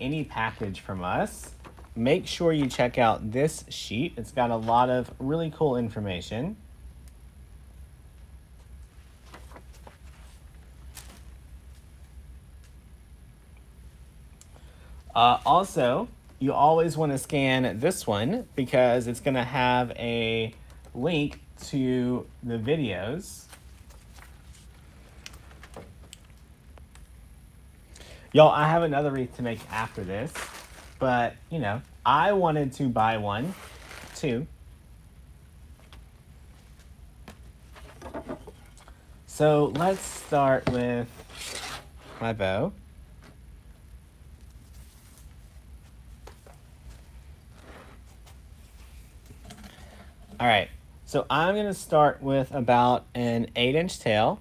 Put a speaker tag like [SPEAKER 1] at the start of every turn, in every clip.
[SPEAKER 1] any package from us, make sure you check out this sheet. It's got a lot of really cool information. Also, you always want to scan this one because it's going to have a link to the videos. Y'all, I have another wreath to make after this, but, you know, I wanted to buy one, too. So let's start with my bow. All right, so I'm going to start with about an 8-inch tail.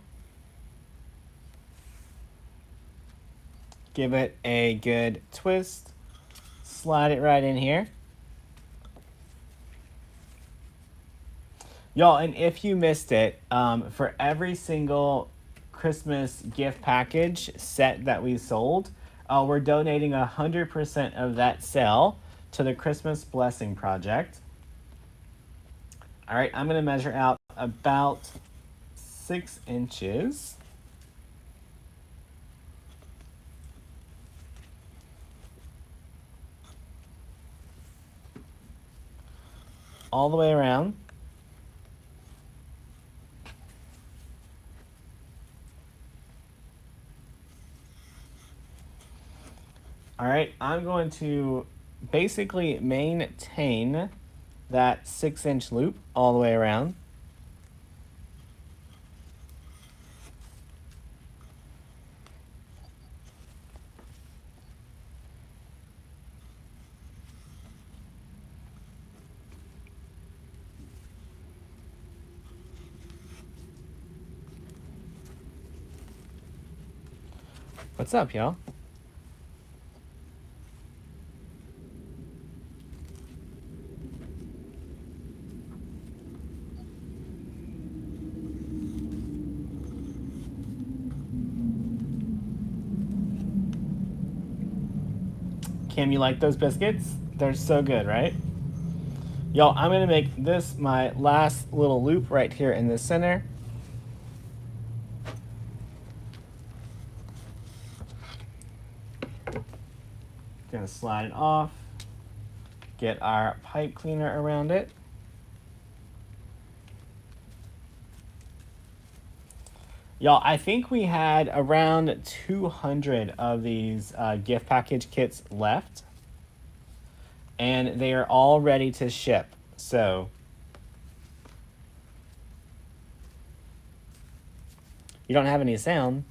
[SPEAKER 1] Give it a good twist. Slide it right in here. Y'all, and if you missed it, for every single Christmas gift package set that we sold, we're donating 100% of that sale to the Christmas Blessing Project. All right, I'm going to measure out about 6 inches. All the way around. All right, I'm going to basically maintain that 6-inch loop all the way around. What's up, y'all? Kim, you like those biscuits? They're so good, right? Y'all, I'm going to make this my last little loop right here in the center. Gonna slide it off. Get our pipe cleaner around it. Y'all, I think we had around 200 of these gift package kits left. And they are all ready to ship. So you don't have any sound.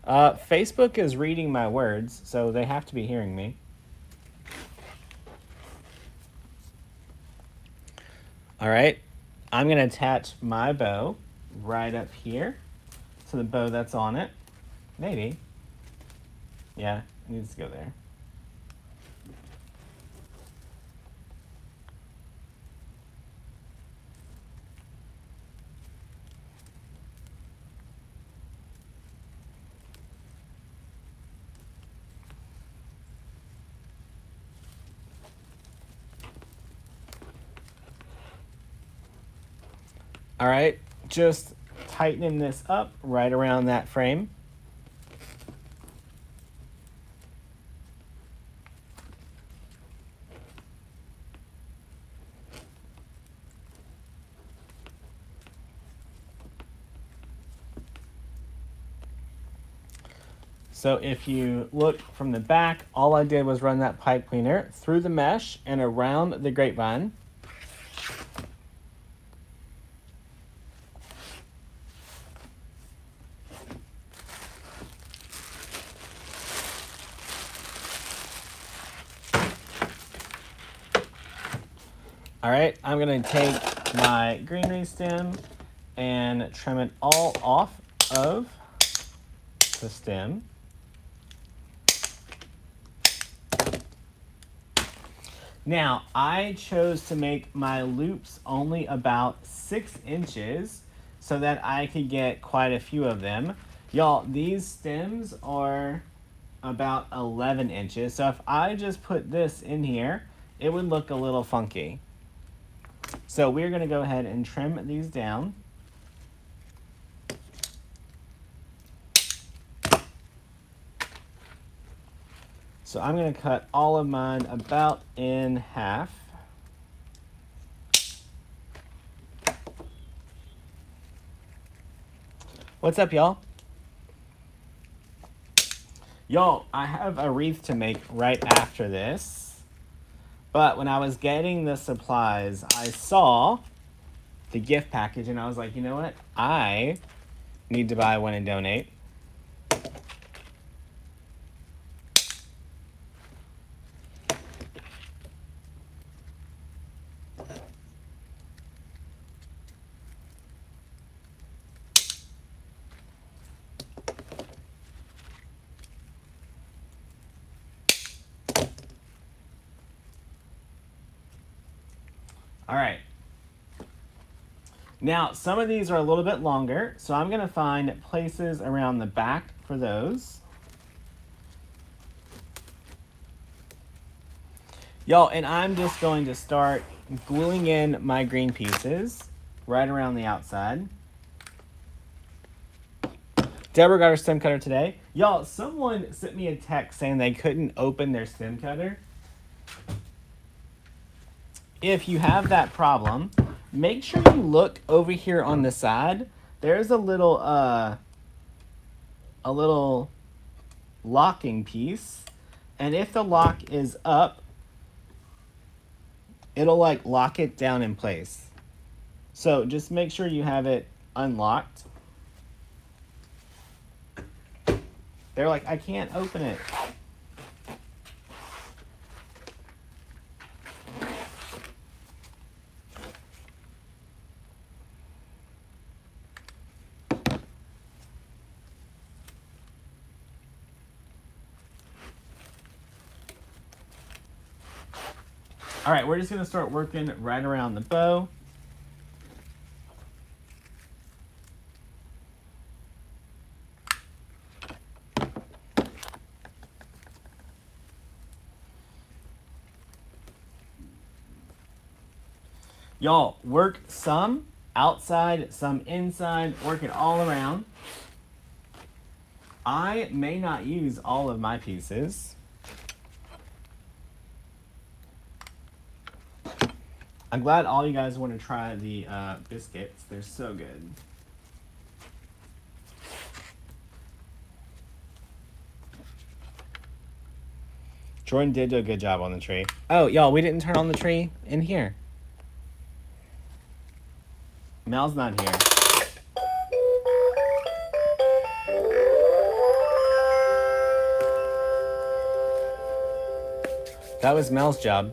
[SPEAKER 1] Facebook is reading my words, so they have to be hearing me. All right, I'm gonna attach my bow right up here to the bow that's on it. Maybe. Yeah, it needs to go there. All right, just tightening this up right around that frame. So if you look from the back, all I did was run that pipe cleaner through the mesh and around the grapevine. All right, I'm gonna take my greenery stem and trim it all off of the stem. Now, I chose to make my loops only about 6 inches so that I could get quite a few of them. Y'all, these stems are about 11 inches. So if I just put this in here, it would look a little funky. So we're going to go ahead and trim these down. So I'm going to cut all of mine about in half. What's up, y'all? Y'all, I have a wreath to make right after this. But when I was getting the supplies, I saw the gift package and I was like, you know what? I need to buy one and donate. All right. Now, some of these are a little bit longer, so I'm going to find places around the back for those. Y'all, and I'm just going to start gluing in my green pieces right around the outside. Deborah got her stem cutter today. Y'all, someone sent me a text saying they couldn't open their stem cutter. If you have that problem, make sure you look over here on the side. There's a little locking piece, and if the lock is up, it'll like lock it down in place. So just make sure you have it unlocked. They're like, I can't open it. All right, we're just gonna start working right around the bow. Y'all, work some outside, some inside, work it all around. I may not use all of my pieces. I'm glad all you guys want to try the biscuits. They're so good. Jordan did do a good job on the tree. Oh, y'all, we didn't turn on the tree in here. Mel's not here. That was Mel's job.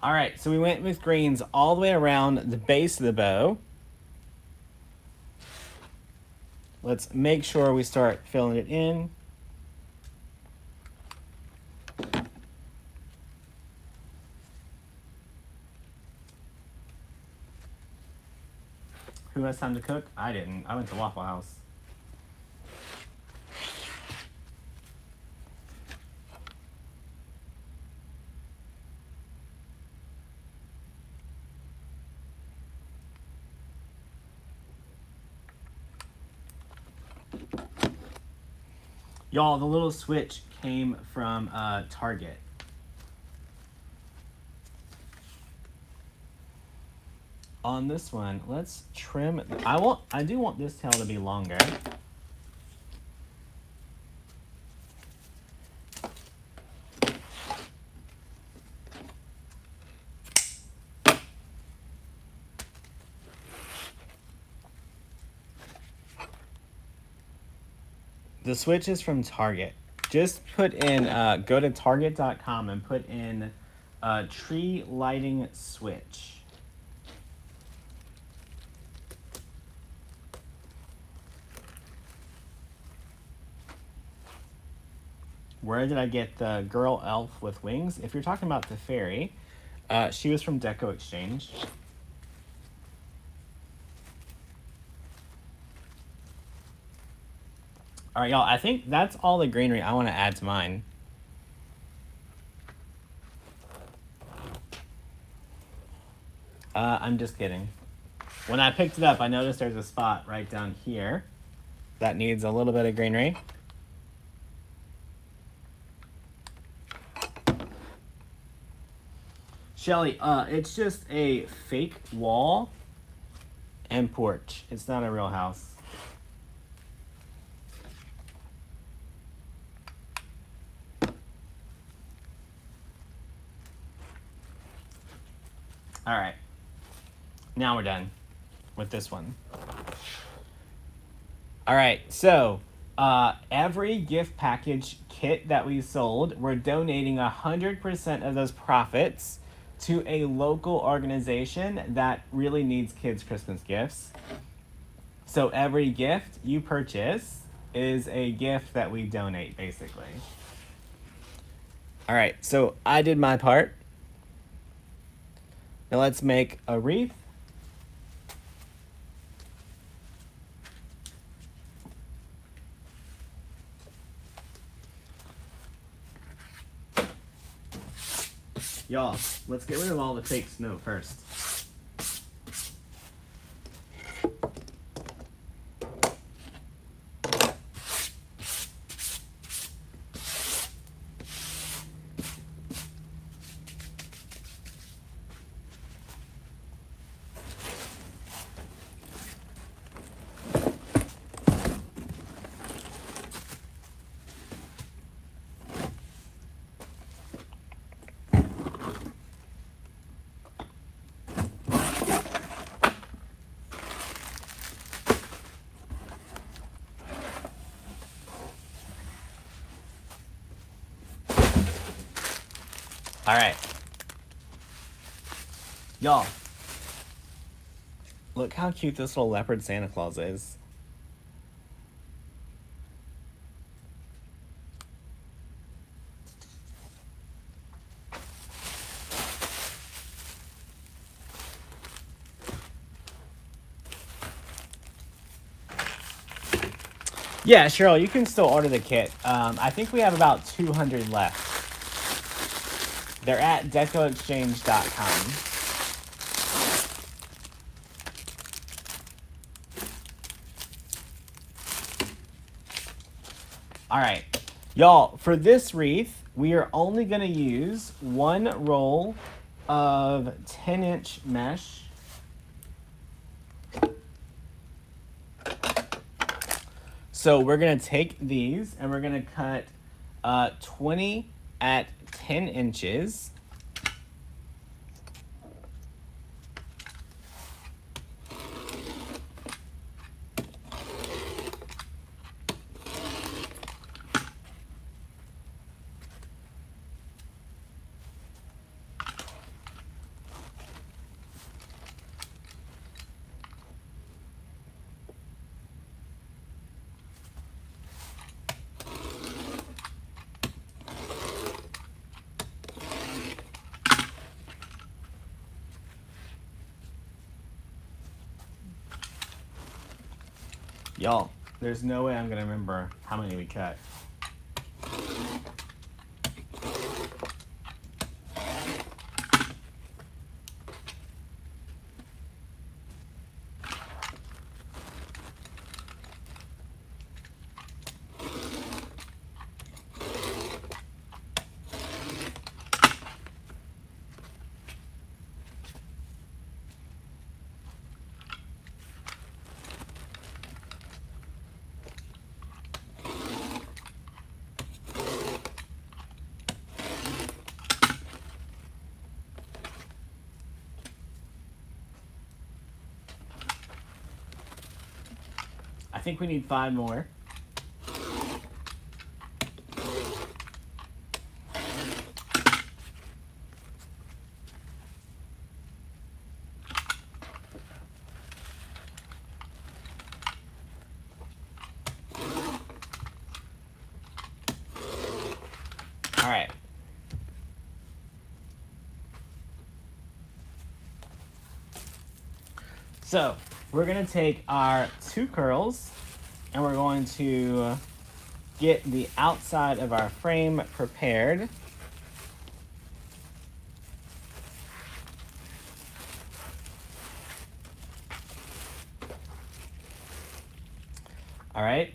[SPEAKER 1] All right, so we went with greens all the way around the base of the bow. Let's make sure we start filling it in. Who has time to cook? I didn't. I went to Waffle House. Y'all, the little switch came from Target. On this one, let's trim. I do want this tail to be longer. The switch is from Target. Just put in, go to target.com and put in tree lighting switch. Where did I get the girl elf with wings? If you're talking about the fairy, she was from Deco Exchange. All right, y'all, I think that's all the greenery I want to add to mine. I'm just kidding. When I picked it up, I noticed there's a spot right down here that needs a little bit of greenery. Shelly, it's just a fake wall and porch. It's not a real house. All right. Now we're done with this one. All right, so every gift package kit that we sold, we're donating 100% of those profits to a local organization that really needs kids' Christmas gifts. So every gift you purchase is a gift that we donate, basically. All right, so I did my part. Now let's make a wreath. Y'all, let's get rid of all the fake snow first. All right. Y'all, look how cute this little leopard Santa Claus is. Yeah, Cheryl, you can still order the kit. I think we have about 200 left. They're at decoexchange.com. All right, y'all, for this wreath, we are only going to use one roll of 10-inch mesh. So we're going to take these and we're going to cut 20 at 10 inches. Y'all, there's no way I'm gonna remember how many we cut. I think we need 5 more. So we're gonna take our 2 curls and we're going to get the outside of our frame prepared. All right,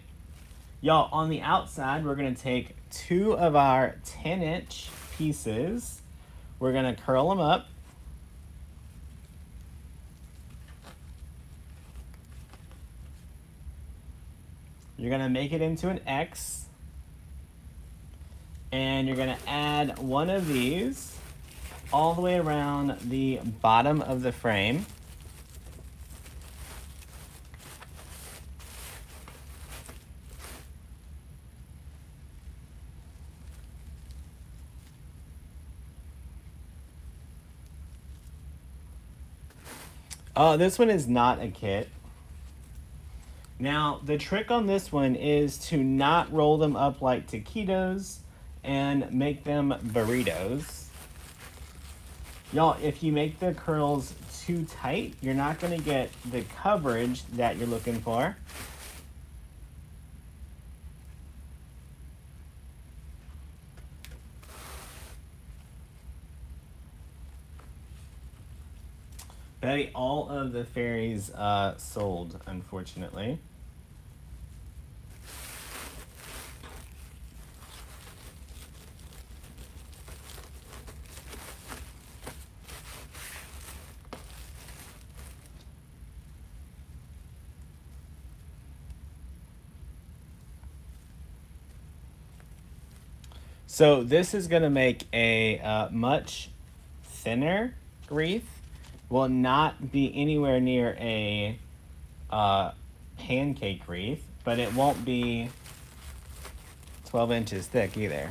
[SPEAKER 1] y'all, on the outside, we're gonna take 2 of our 10-inch pieces. We're gonna curl them up. You're gonna make it into an X. And you're gonna add one of these all the way around the bottom of the frame. Oh, this one is not a kit. Now, the trick on this one is to not roll them up like taquitos and make them burritos. Y'all, if you make the curls too tight, you're not gonna get the coverage that you're looking for. Betty, all of the fairies sold, unfortunately. So this is gonna make a much thinner wreath. Will not be anywhere near a pancake wreath, but it won't be 12 inches thick either.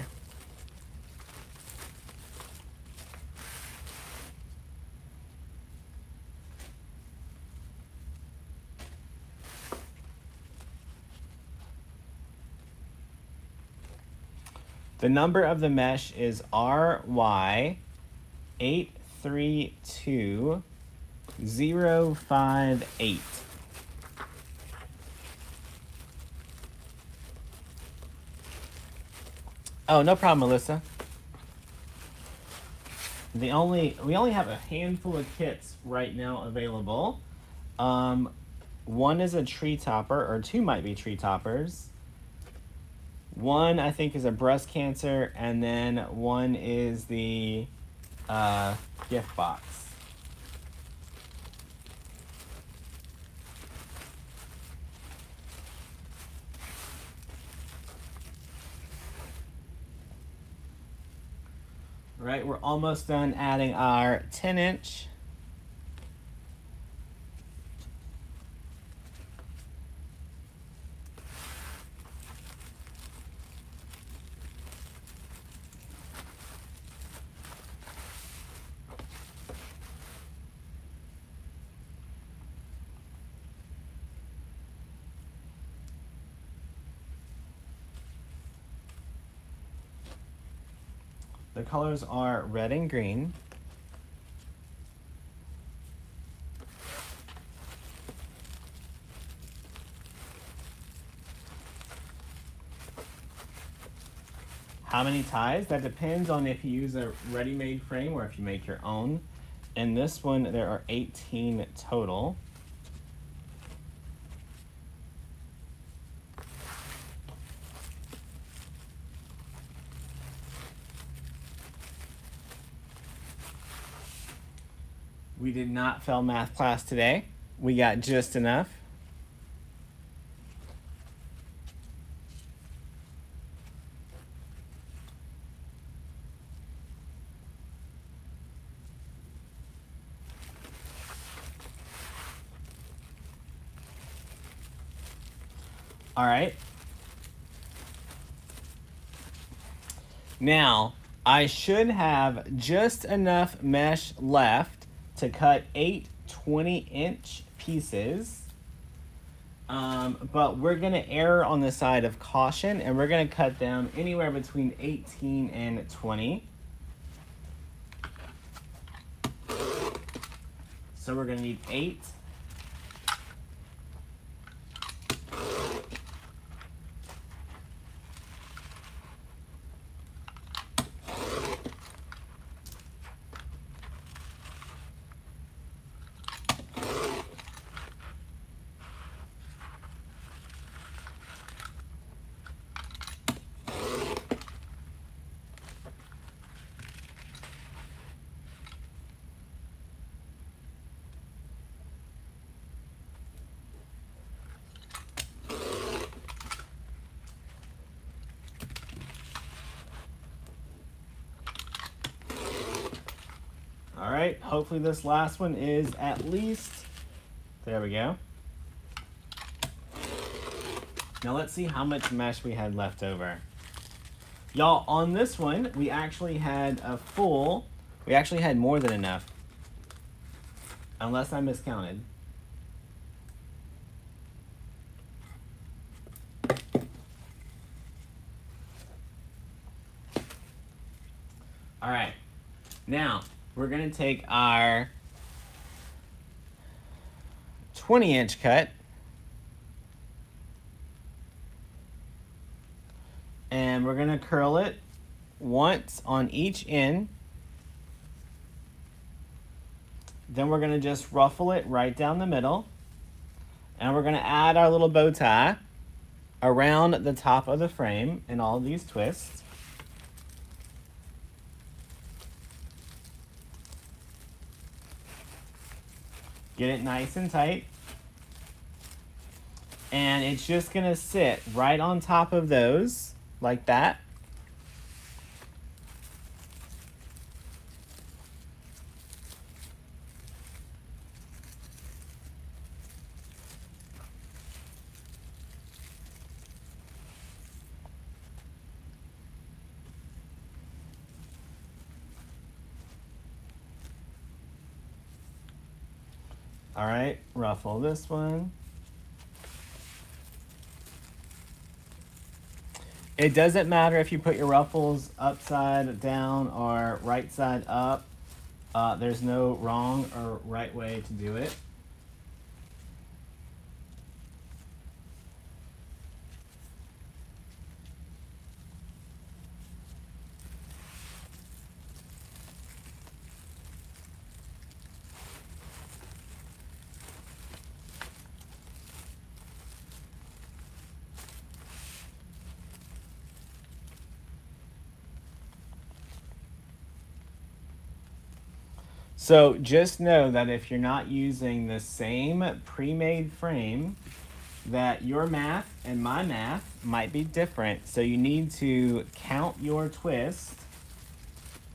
[SPEAKER 1] The number of the mesh is RY832058. Oh, no problem, Melissa. We only have a handful of kits right now available. One is a tree topper, or 2 might be tree toppers. One, I think, is a breast cancer, and then one is the gift box. All right, we're almost done adding our 10-inch. The colors are red and green. How many ties? That depends on if you use a ready-made frame or if you make your own. In this one, there are 18 total. We did not fail math class today. We got just enough. All right. Now, I should have just enough mesh left to cut 8 20-inch pieces. But we're gonna err on the side of caution and we're gonna cut them anywhere between 18 and 20. So we're gonna need 8 right, hopefully this last one is at least, there we go. Now let's see how much mesh we had left over. Y'all, on this one, we actually had more than enough. Unless I miscounted. All right, now we're gonna take our 20-inch cut and we're gonna curl it once on each end. Then we're gonna just ruffle it right down the middle. And we're gonna add our little bow tie around the top of the frame in all of these twists. Get it nice and tight. And it's just gonna sit right on top of those, like that. All right, ruffle this one. It doesn't matter if you put your ruffles upside down or right side up. There's no wrong or right way to do it. So just know that if you're not using the same pre-made frame, that your math and my math might be different. So you need to count your twist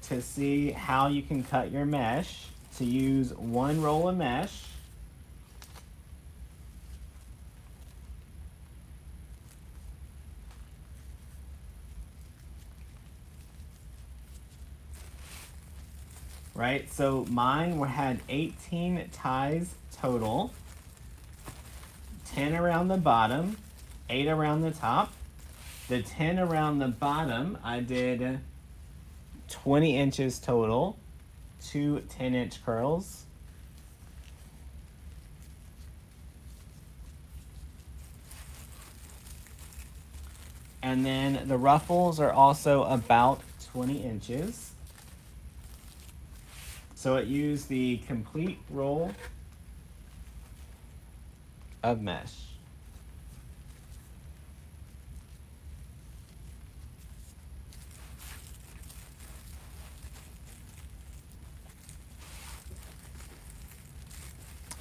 [SPEAKER 1] to see how you can cut your mesh, to use one roll of mesh. Right, so mine had 18 ties total, 10 around the bottom, 8 around the top. The 10 around the bottom, I did 20 inches total, 2 10-inch curls. And then the ruffles are also about 20 inches. So it used the complete roll of mesh.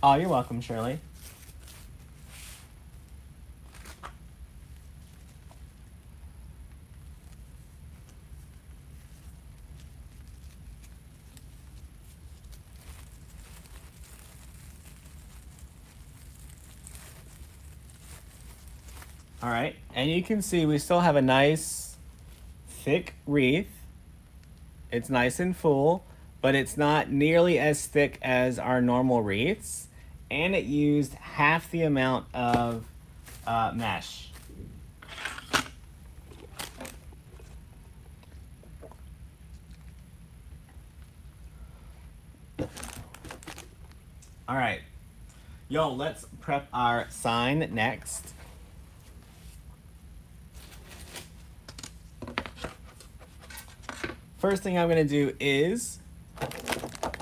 [SPEAKER 1] Oh, you're welcome, Shirley. All right, and you can see we still have a nice thick wreath. It's nice and full, but it's not nearly as thick as our normal wreaths, and it used half the amount of mesh. All right, yo, let's prep our sign next. First thing I'm gonna do is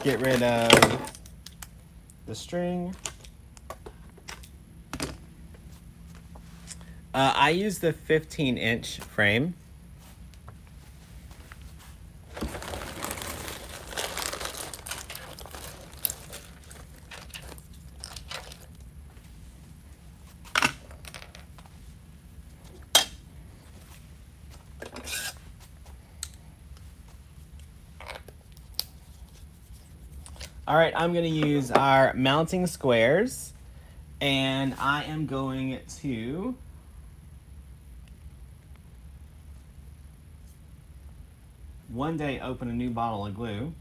[SPEAKER 1] get rid of the string. I use the 15-inch frame. All right, I'm gonna use our mounting squares, and I am going to one day open a new bottle of glue.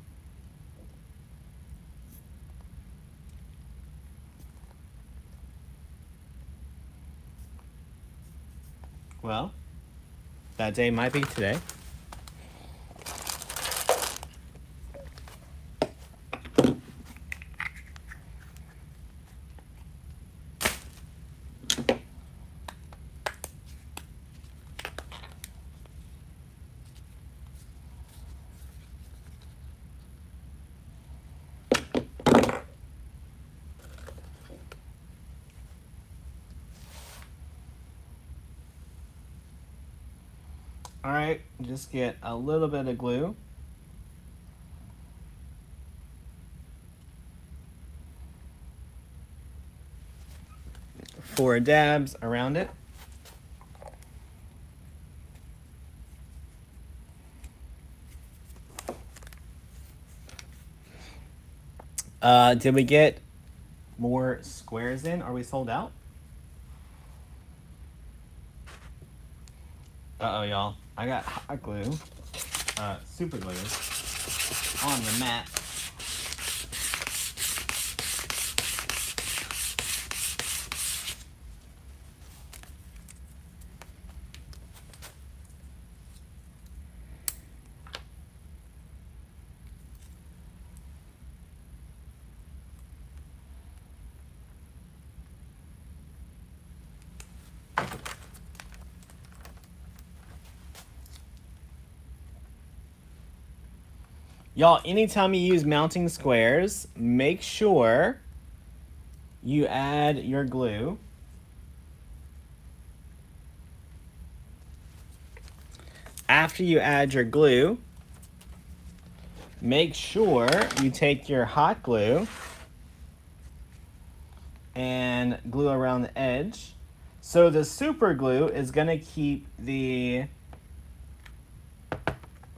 [SPEAKER 1] Well, that day might be today. All right, just get a little bit of glue. Four dabs around it. Did we get more squares in? Are we sold out? Uh-oh, y'all. I got hot glue, super glue, on the mat. Y'all, anytime you use mounting squares, make sure you add your glue. After you add your glue, make sure you take your hot glue and glue around the edge. So the super glue is gonna keep the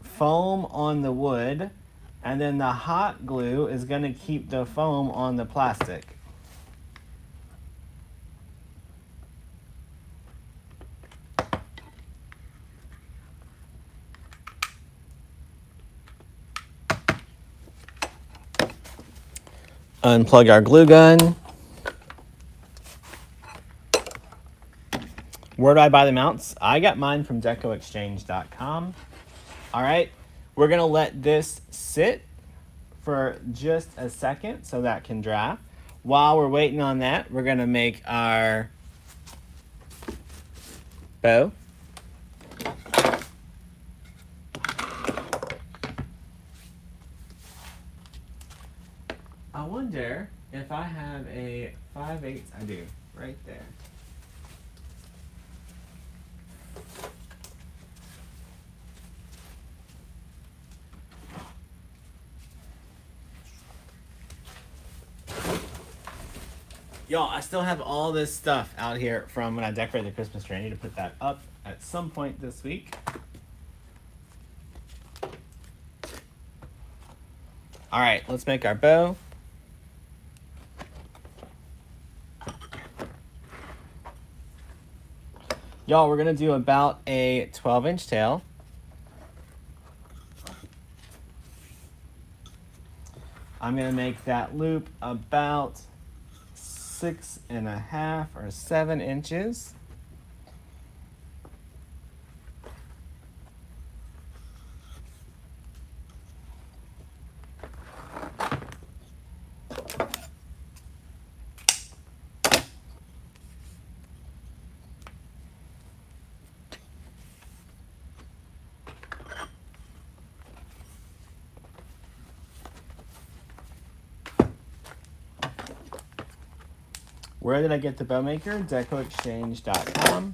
[SPEAKER 1] foam on the wood, and then the hot glue is gonna keep the foam on the plastic. Unplug our glue gun. Where do I buy the mounts? I got mine from decoexchange.com. All right, we're gonna let this sit for just a second so that can dry. While we're waiting on that, we're gonna make our bow. I wonder if I have a 5/8. I do, right there. Y'all, I still have all this stuff out here from when I decorated the Christmas tree. I need to put that up at some point this week. All right, let's make our bow. Y'all, we're gonna do about a 12-inch tail. I'm gonna make that loop about 6.5 or 7 inches. Where did I get the bow maker? Decoexchange.com.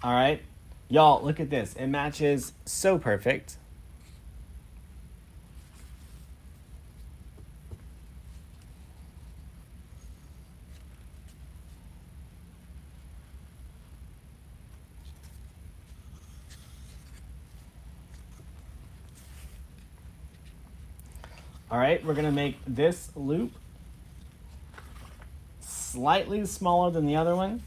[SPEAKER 1] All right. Y'all, look at this. It matches so perfect. All right, we're gonna make this loop slightly smaller than the other one.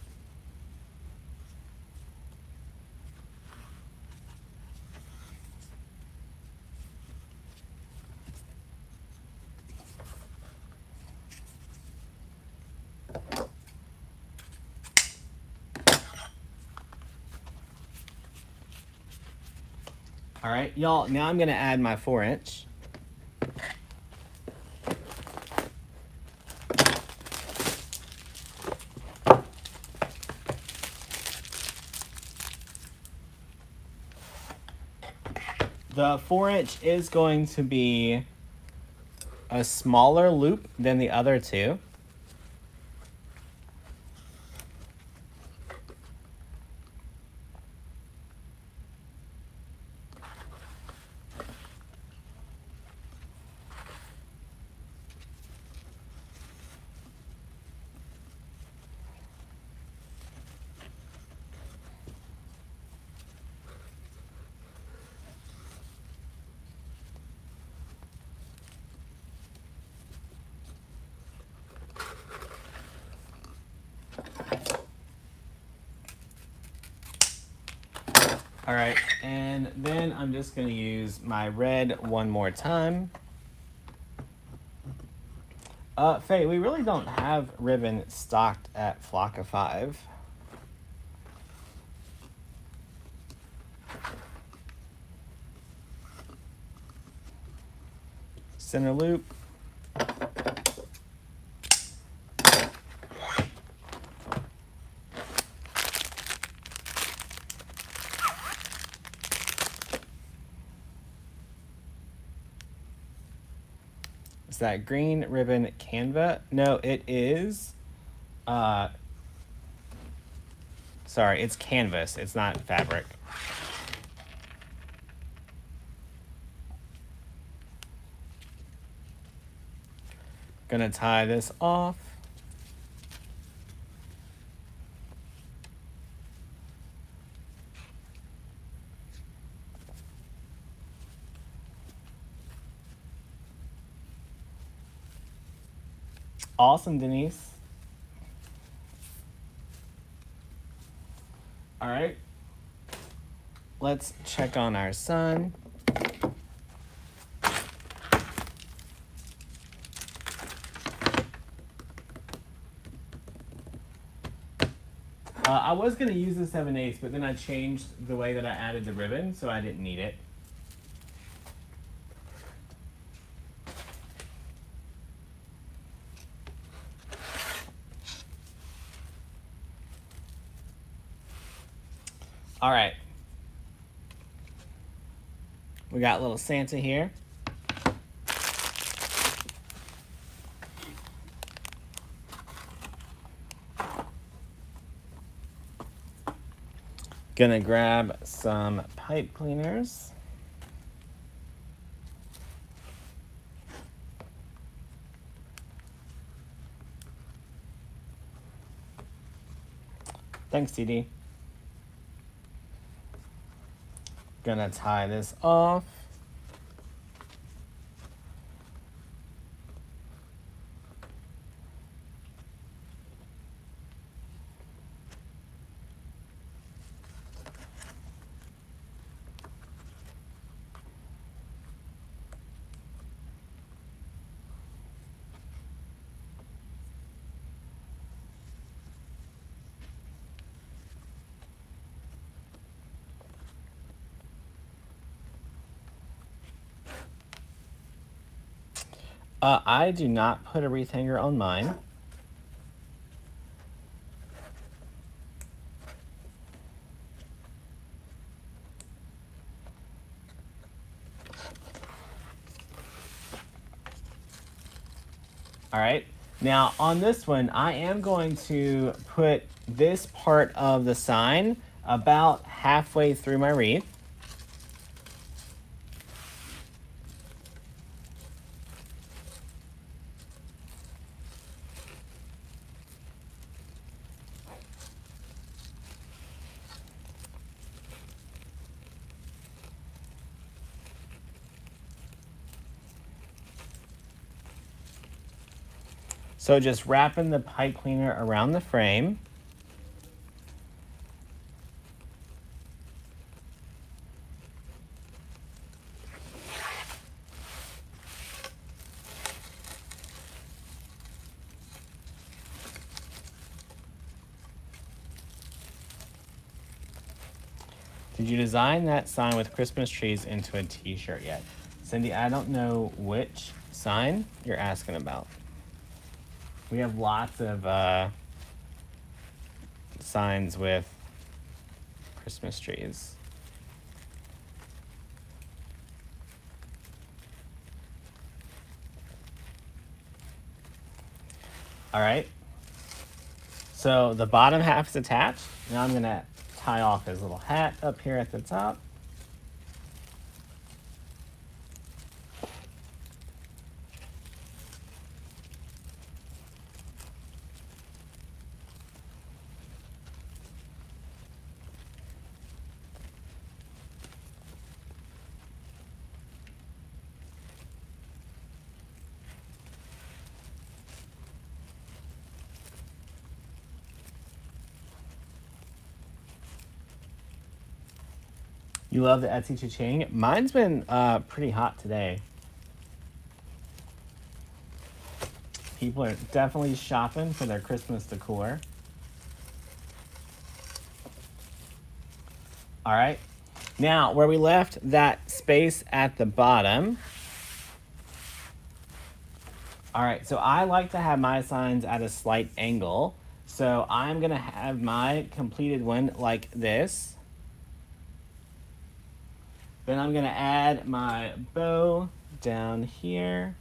[SPEAKER 1] All right, y'all, now I'm gonna add my 4-inch. The 4-inch is going to be a smaller loop than the other two. All right, and then I'm just gonna use my red one more time. Faye, we really don't have ribbon stocked at Flock of 5. Center loop. Is that green ribbon Canva? No, it is. Sorry, it's canvas. It's not fabric. Gonna tie this off. Awesome, Denise. All right. Let's check on our sun. I was going to use the 7/8, but then I changed the way that I added the ribbon, so I didn't need it. All right. We got little Santa here. Gonna grab some pipe cleaners. Thanks, TD. Gonna tie this off. I do not put a wreath hanger on mine. All right, now on this one, I am going to put this part of the sign about halfway through my wreath. So just wrapping the pipe cleaner around the frame. Did you design that sign with Christmas trees into a t-shirt yet? Cindy, I don't know which sign you're asking about. We have lots of signs with Christmas trees. All right. So the bottom half is attached. Now I'm going to tie off his little hat up here at the top. You love the Etsy cha-ching? Mine's been pretty hot today. People are definitely shopping for their Christmas decor. All right. Now, where we left that space at the bottom. All right, so I like to have my signs at a slight angle. So I'm going to have my completed one like this. Then I'm going to add my bow down here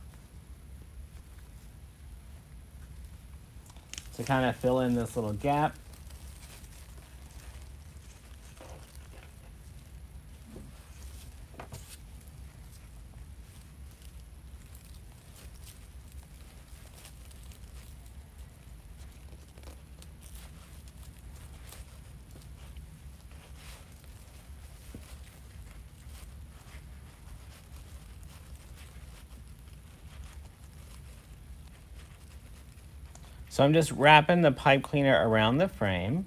[SPEAKER 1] to kind of fill in this little gap. So I'm just wrapping the pipe cleaner around the frame.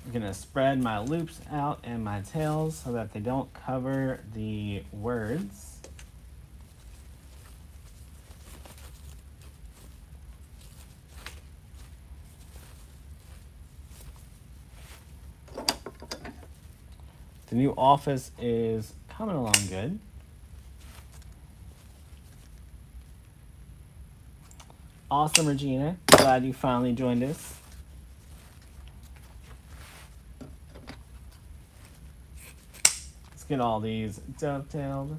[SPEAKER 1] I'm gonna spread my loops out and my tails so that they don't cover the words. The new office is coming along good. Awesome, Regina. Glad you finally joined us. Let's get all these dovetailed.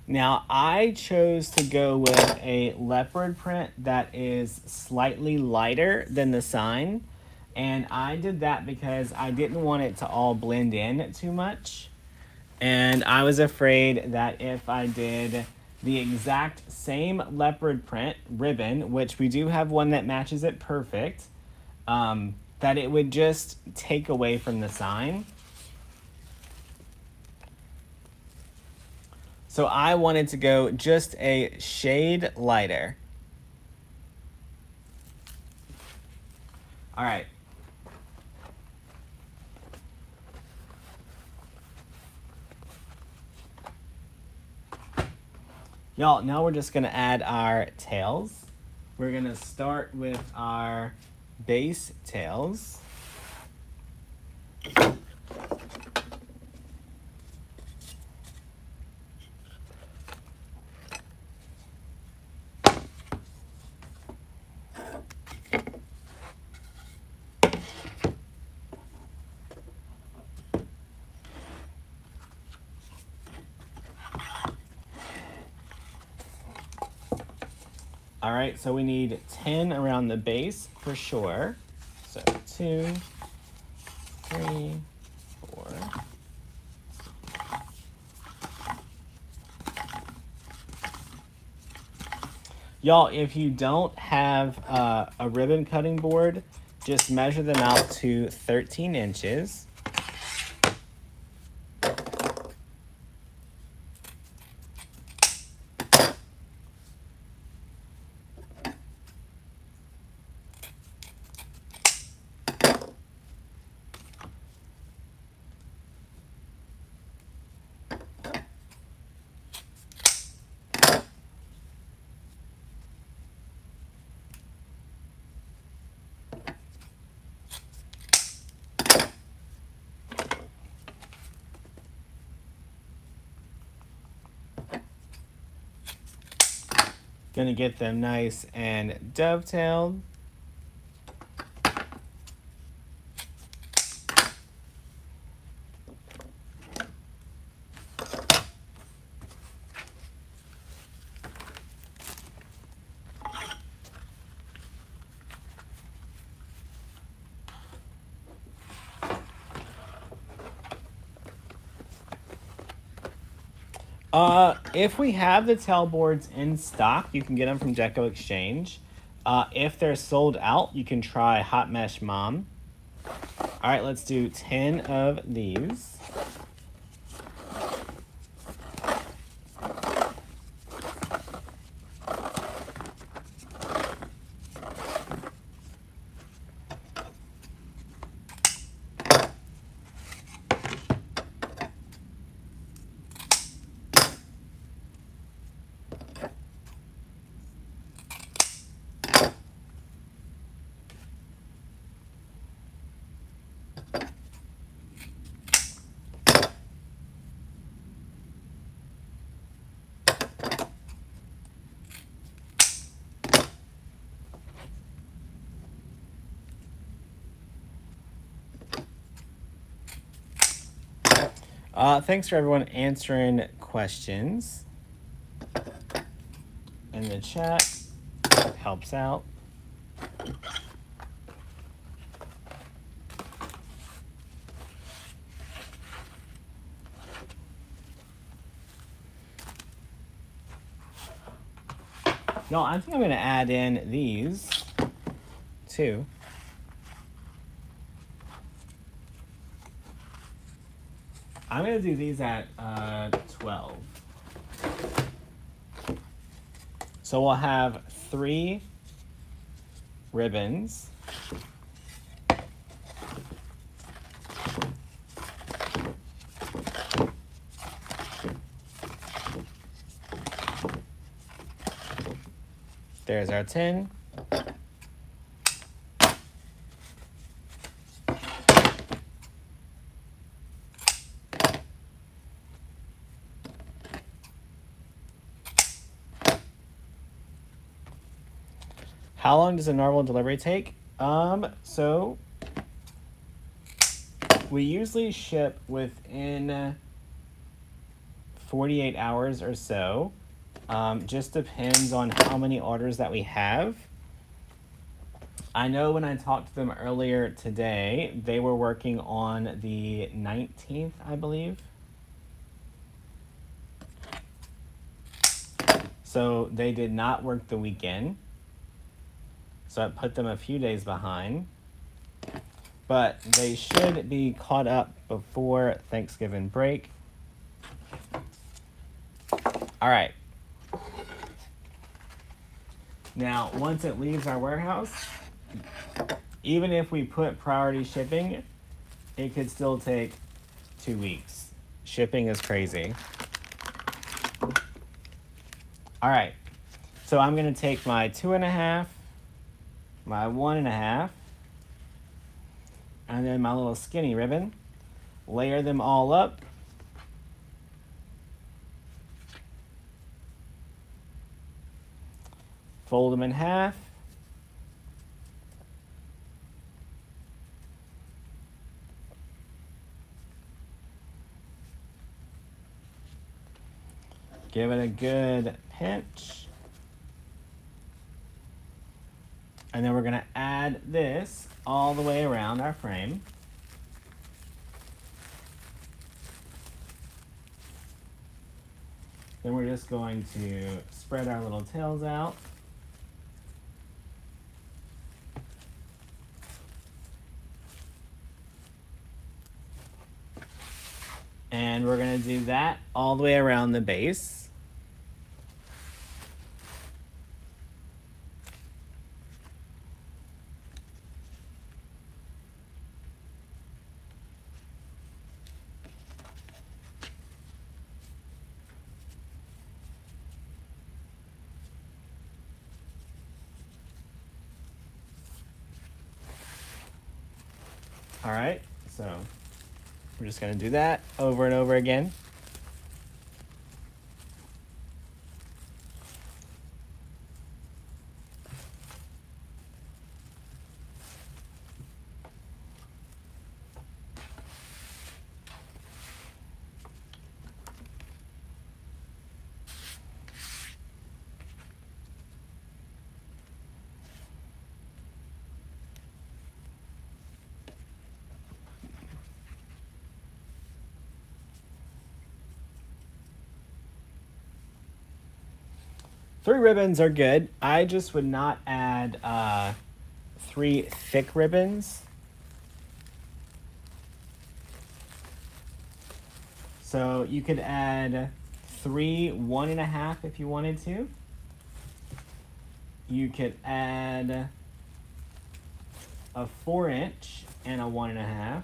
[SPEAKER 1] Now, I chose to go with a leopard print that is slightly lighter than the sign. And I did that because I didn't want it to all blend in too much. And I was afraid that if I did the exact same leopard print ribbon, which we do have one that matches it perfect, that it would just take away from the sign. So I wanted to go just a shade lighter. All right. Y'all, now we're just gonna add our tails. We're gonna start with our base tails. All right, so we need 10 around the base for sure. So 2, 3, 4. Y'all, if you don't have a ribbon cutting board, just measure them out to 13 inches. Gonna get them nice and dovetailed. If we have the tail boards in stock, you can get them from Deco Exchange. If they're sold out, you can try Hot Mesh Mom. All right, let's do 10 of these. Thanks for everyone answering questions in the chat. It helps out. No, I think I'm going to add in these too. I'm going to do these at 12. So we'll have 3 ribbons. There's our 10. How long does a normal delivery take? So we usually ship within 48 hours or so. Just depends on how many orders that we have. I know when I talked to them earlier today, they were working on the 19th, I believe. So they did not work the weekend. So it put them a few days behind. But they should be caught up before Thanksgiving break. All right. Now, once it leaves our warehouse, even if we put priority shipping, it could still take 2 weeks. Shipping is crazy. All right. So I'm going to take my 2.5, my 1.5, and then my little skinny ribbon, layer them all up. Fold them in half. Give it a good pinch. And then we're gonna add this all the way around our frame. Then we're just going to spread our little tails out. And we're gonna do that all the way around the base. All right, so we're just gonna do that over and over again. Three ribbons are good. I just would not add 3 thick ribbons. So you could add 3 1.5 if you wanted to. You could add a 4-inch and a 1.5.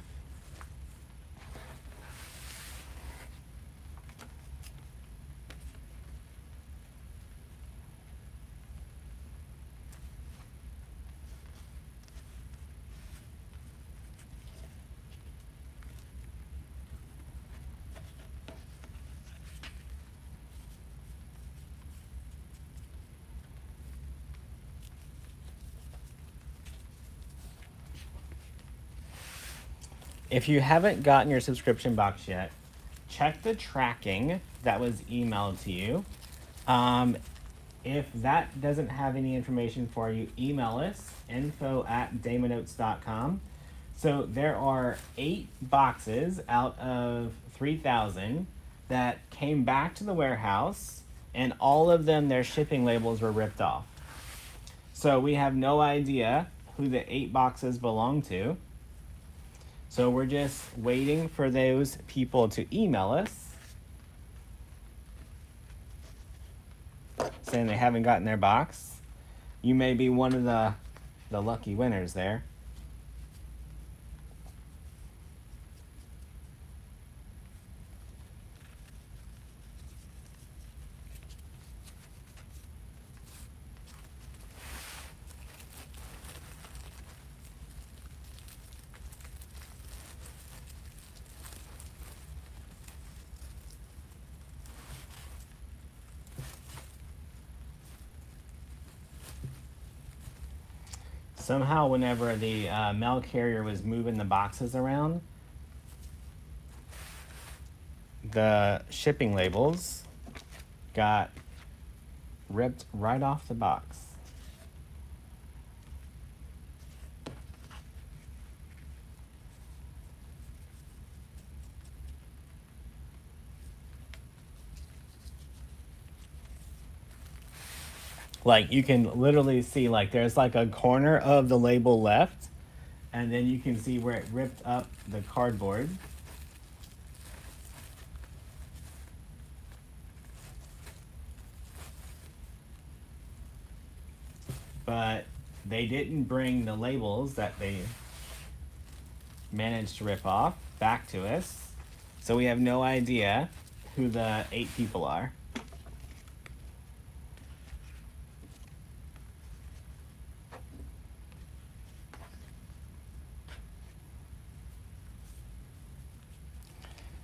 [SPEAKER 1] If you haven't gotten your subscription box yet, check the tracking that was emailed to you. If that doesn't have any information for you, email us, info@damonoats.com. So there are 8 boxes out of 3,000 that came back to the warehouse, and all of them, their shipping labels were ripped off. So we have no idea who the 8 boxes belong to. So we're just waiting for those people to email us saying they haven't gotten their box. You may be one of the lucky winners there. Somehow, whenever the mail carrier was moving the boxes around, the shipping labels got ripped right off the box. Like, you can literally see, like, there's like a corner of the label left, and then you can see where it ripped up the cardboard. But they didn't bring the labels that they managed to rip off back to us. So we have no idea who the 8 people are.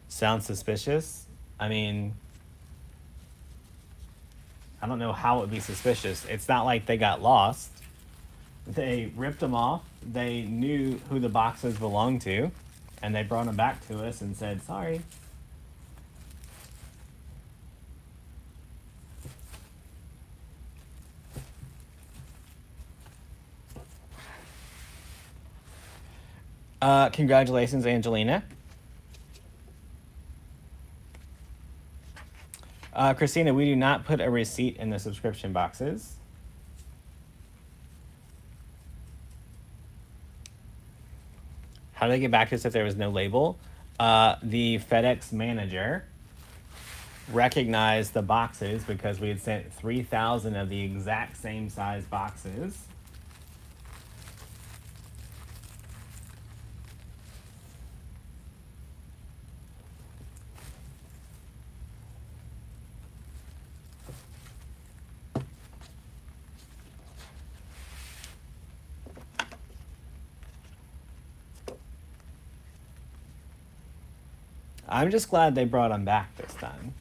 [SPEAKER 1] Sounds suspicious? I mean, I don't know how it would be suspicious. It's not like they got lost. They ripped them off. They knew who the boxes belonged to, and they brought them back to us and said, sorry. Congratulations, Angelina. Christina, we do not put a receipt in the subscription boxes. How do they get back to us if there was no label? The FedEx manager recognized the boxes because we had sent 3,000 of the exact same size boxes. I'm just glad they brought them back this time.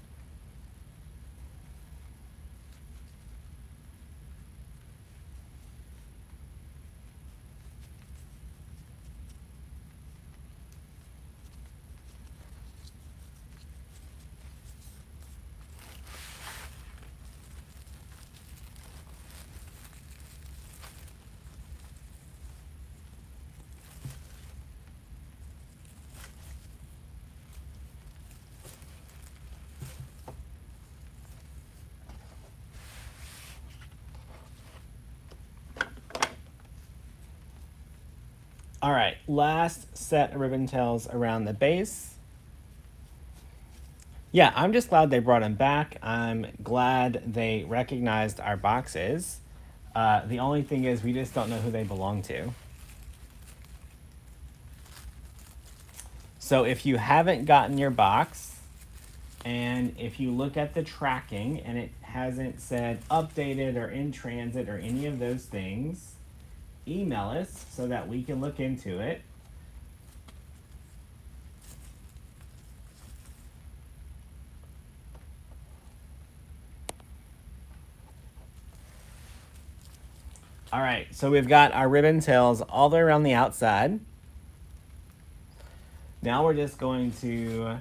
[SPEAKER 1] All right, last set of ribbon tails around the base. Yeah, I'm just glad they brought them back. I'm glad they recognized our boxes. The only thing is we just don't know who they belong to. So if you haven't gotten your box, and if you look at the tracking and it hasn't said updated or in transit or any of those things, email us so that we can look into it. All right, so we've got our ribbon tails all the way around the outside. Now we're just going to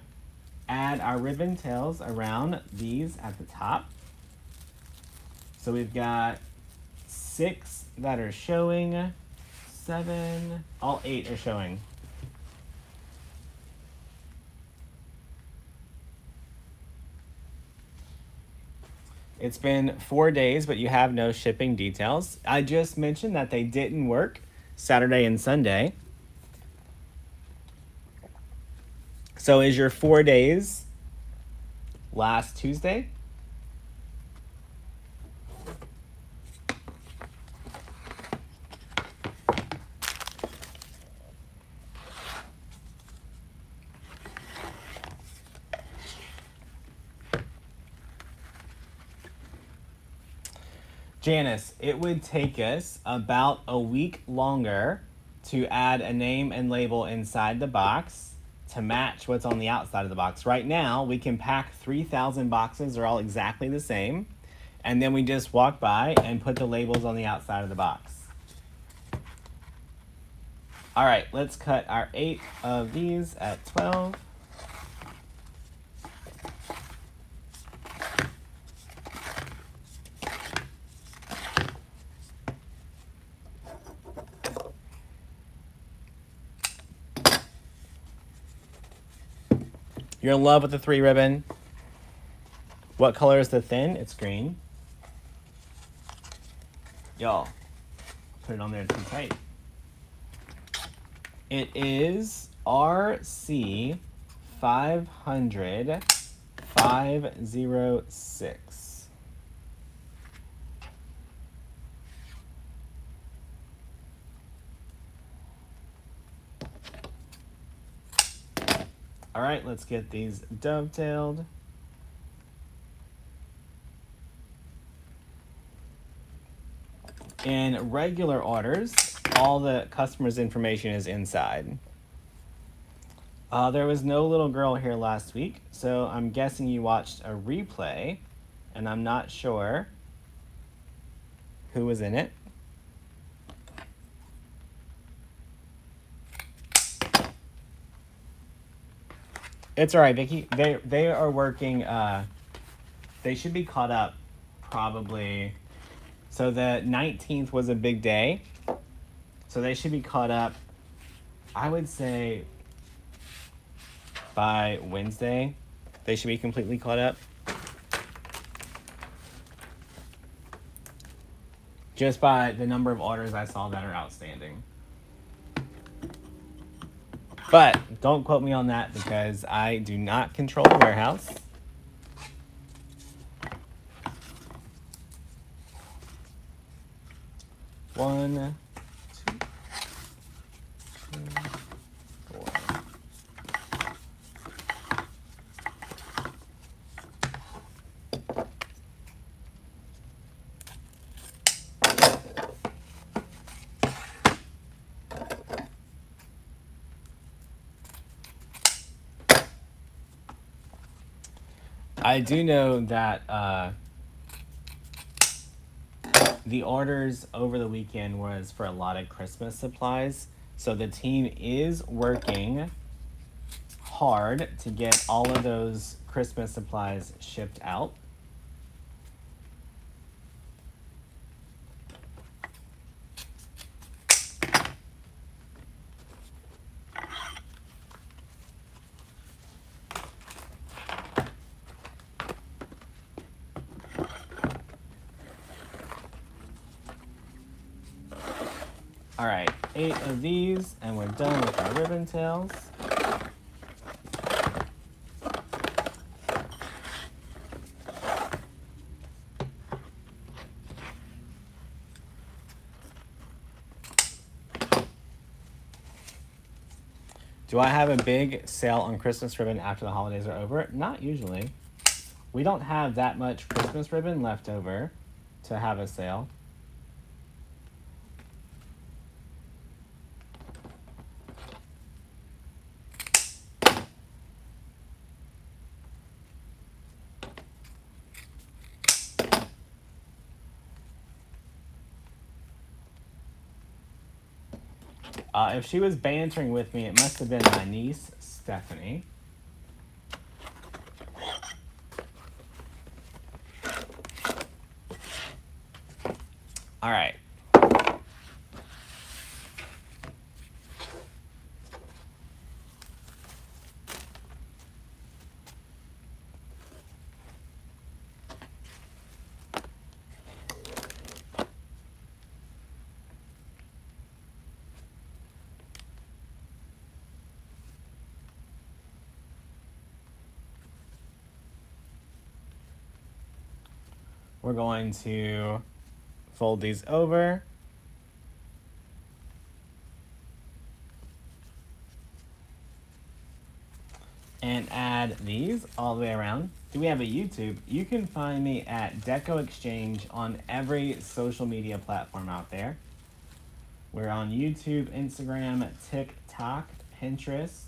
[SPEAKER 1] add our ribbon tails around these at the top. So we've got 6 that are showing, 7, all 8 are showing. It's been 4 days, but you have no shipping details. I just mentioned that they didn't work Saturday and Sunday. So is your 4 days last Tuesday? Janice, it would take us about a week longer to add a name and label inside the box to match what's on the outside of the box. Right now, we can pack 3,000 boxes. They're all exactly the same. And then we just walk by and put the labels on the outside of the box. All right, let's cut our 8 of these at 12. You're in love with the 3 ribbon. What color is the thin? It's green. Y'all, put it on there too tight. It is RC 500 506. All right, let's get these dovetailed. In regular orders, all the customer's information is inside. There was no little girl here last week, so I'm guessing you watched a replay, and I'm not sure who was in it. It's all right, Vicky. They are working. They should be caught up probably. So the 19th was a big day. So they should be caught up. I would say by Wednesday, they should be completely caught up. Just by the number of orders I saw that are outstanding. But don't quote me on that because I do not control the warehouse. One, two, three, four. I do know that the orders over the weekend was for a lot of Christmas supplies. So the team is working hard to get all of those Christmas supplies shipped out. All right, 8 of these, and we're done with our ribbon tails. Do I have a big sale on Christmas ribbon after the holidays are over? Not usually. We don't have that much Christmas ribbon left over to have a sale. If she was bantering with me, it must have been my niece, Stephanie. All right. We're going to fold these over. And add these all the way around. Do we have a YouTube? You can find me at Deco Exchange on every social media platform out there. We're on YouTube, Instagram, TikTok, Pinterest.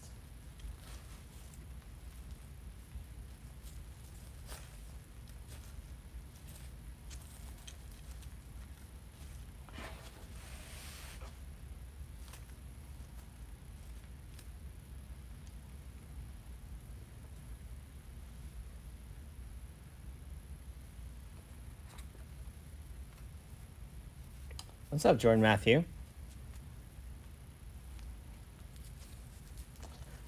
[SPEAKER 1] What's up, Jordan Matthew?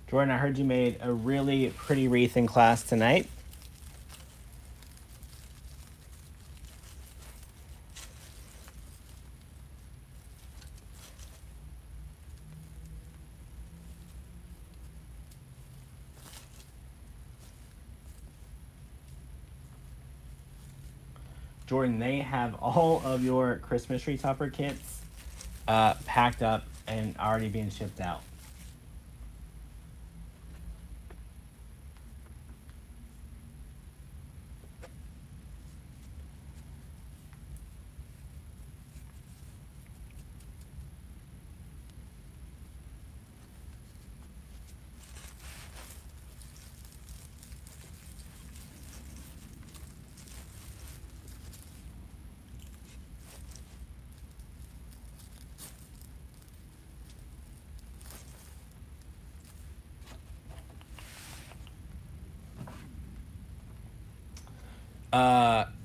[SPEAKER 1] Jordan, I heard you made a really pretty wreath in class tonight. Jordan, they have all of your Christmas tree topper kits packed up and already being shipped out.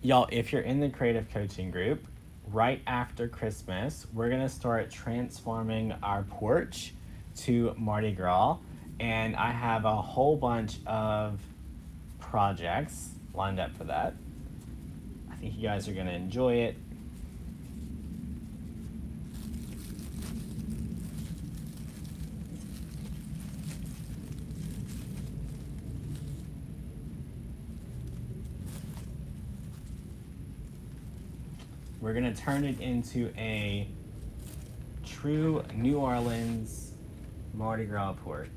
[SPEAKER 1] Y'all, if you're in the creative coaching group, right after Christmas, we're going to start transforming our porch to Mardi Gras, and I have a whole bunch of projects lined up for that. I think you guys are going to enjoy it. We're going to turn it into a true New Orleans Mardi Gras porch.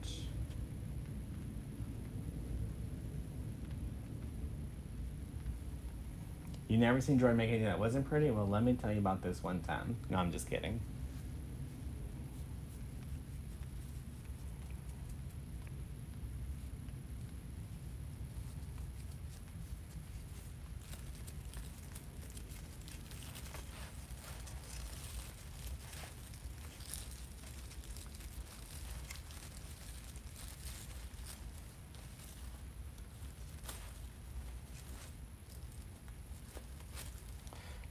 [SPEAKER 1] You never seen Jordan make anything that wasn't pretty? Well, let me tell you about this one time. No, I'm just kidding.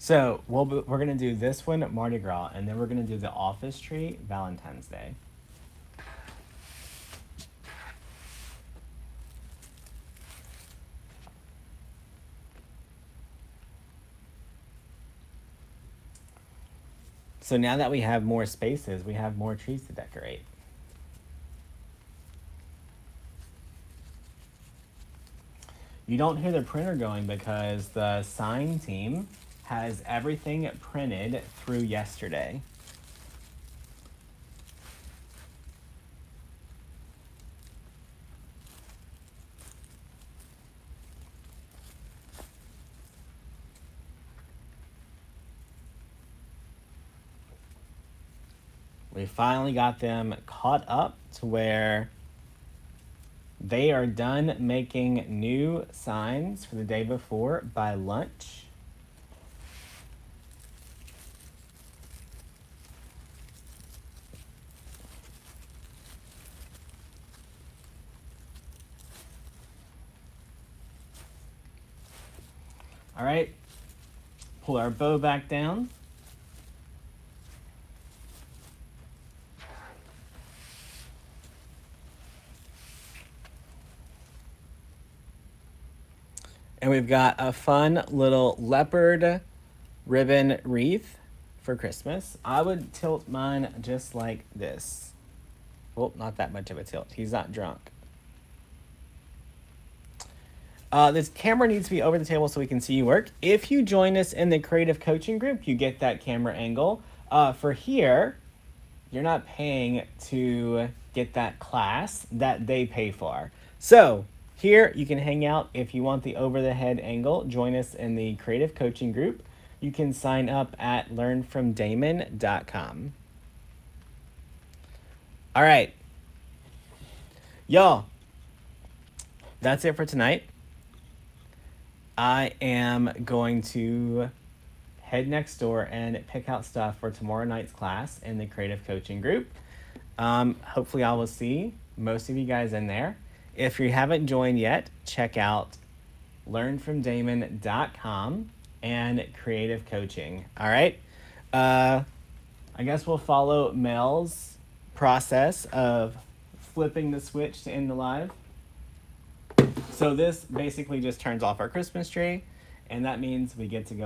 [SPEAKER 1] So we're going to do this one at Mardi Gras, and then we're going to do the office tree Valentine's Day. So now that we have more spaces, we have more trees to decorate. You don't hear the printer going because the sign team has everything printed through yesterday. We finally got them caught up to where they are done making new signs for the day before by lunch. All right, pull our bow back down. And we've got a fun little leopard ribbon wreath for Christmas. I would tilt mine just like this. Well, not that much of a tilt. He's not drunk. This camera needs to be over the table so we can see you work. If you join us in the creative coaching group, you get that camera angle. For here, you're not paying to get that class that they pay for. So here you can hang out. If you want the over the head angle, join us in the creative coaching group. You can sign up at learnfromdamon.com. All right. Y'all, that's it for tonight. I am going to head next door and pick out stuff for tomorrow night's class in the creative coaching group. Hopefully I will see most of you guys in there. If you haven't joined yet, check out learnfromdamon.com and creative coaching. All right. I guess we'll follow Mel's process of flipping the switch to end the live. So this basically just turns off our Christmas tree, and that means we get to go